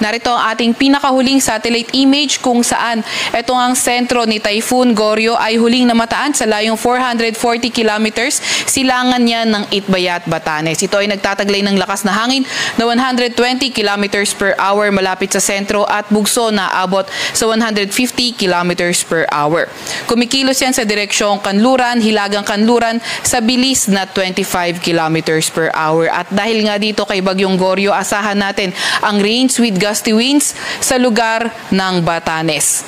Narito ang ating pinakahuling satellite image kung saan ito ang sentro ni Typhoon Goryo ay huling namataan sa layong 440 kilometers silangan niya ng Itbayat, Batanes. Ito ay nagtataglay ng lakas na hangin na 120 kilometers per hour malapit sa sentro at bugso na abot sa 150 kilometers per hour. Kumikilos yan sa direksyong Kanluran, Hilagang Kanluran sa bilis na 25 kilometers per hour. At dahil nga dito kay Bagyong Goryo, asahan natin ang rains with gusty winds sa lugar ng Batanes.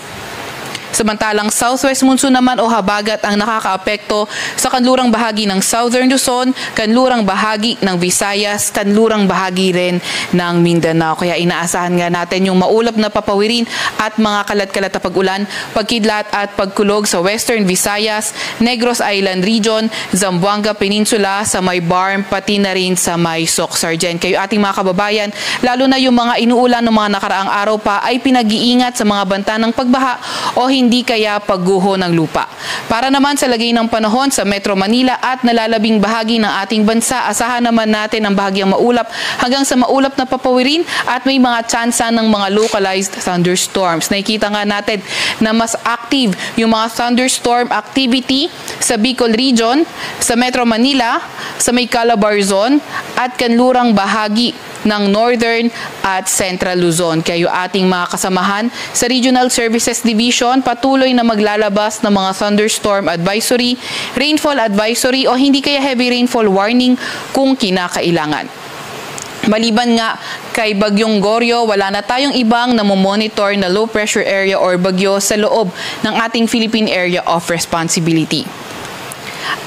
Samantalang southwest monsoon naman o habagat ang nakakaapekto sa kanlurang bahagi ng Southern Luzon, kanlurang bahagi ng Visayas, kanlurang bahagi rin ng Mindanao. Kaya inaasahan nga natin yung maulap na papawirin at mga kalat-kalat na pag-ulan, pagkidlat at pagkulog sa Western Visayas, Negros Island Region, Zamboanga Peninsula, sa may Barm, pati na rin sa may Soc-Sargen. Kayo ating mga kababayan, lalo na yung mga inuulan ng mga nakaraang araw pa ay pinag-iingat sa mga banta ng pagbaha o hindi kaya pagguho ng lupa. Para naman sa lagay ng panahon sa Metro Manila at nalalabing bahagi ng ating bansa, asahan naman natin ang bahagyang maulap hanggang sa maulap na papawirin at may mga tsansa ng mga localized thunderstorms. Nakikita nga natin na mas active yung mga thunderstorm activity sa Bicol Region, sa Metro Manila, sa may Calabar Zone at kanlurang bahagi ng Northern at Central Luzon. Kayo ating mga kasamahan sa Regional Services Division patuloy na maglalabas ng mga thunderstorm advisory, rainfall advisory o hindi kaya heavy rainfall warning kung kinakailangan. Maliban nga kay Bagyong Goryo, wala na tayong ibang namomonitor na low pressure area or bagyo sa loob ng ating Philippine Area of Responsibility.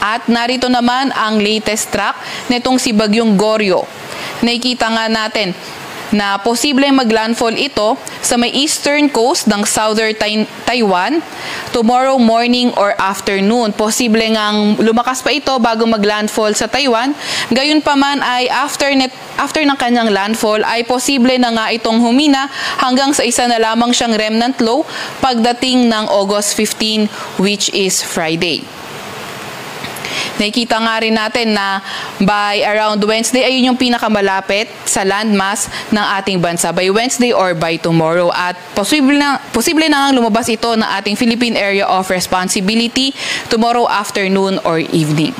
At narito naman ang latest track nitong si Bagyong Goryo. Nakikita nga natin na posibleng maglandfall ito sa may eastern coast ng southern Taiwan tomorrow morning or afternoon. Posible ngang lumakas pa ito bago maglandfall sa Taiwan. Gayunpaman ay after ng kanyang landfall ay posible na nga itong humina hanggang sa isa na lamang siyang remnant low pagdating ng August 15, which is Friday. Nakikita nga rin natin na by around Wednesday, ayun yung pinakamalapit sa landmass ng ating bansa. By Wednesday or by tomorrow. At posible na nga lumabas ito ng ating Philippine Area of Responsibility tomorrow afternoon or evening.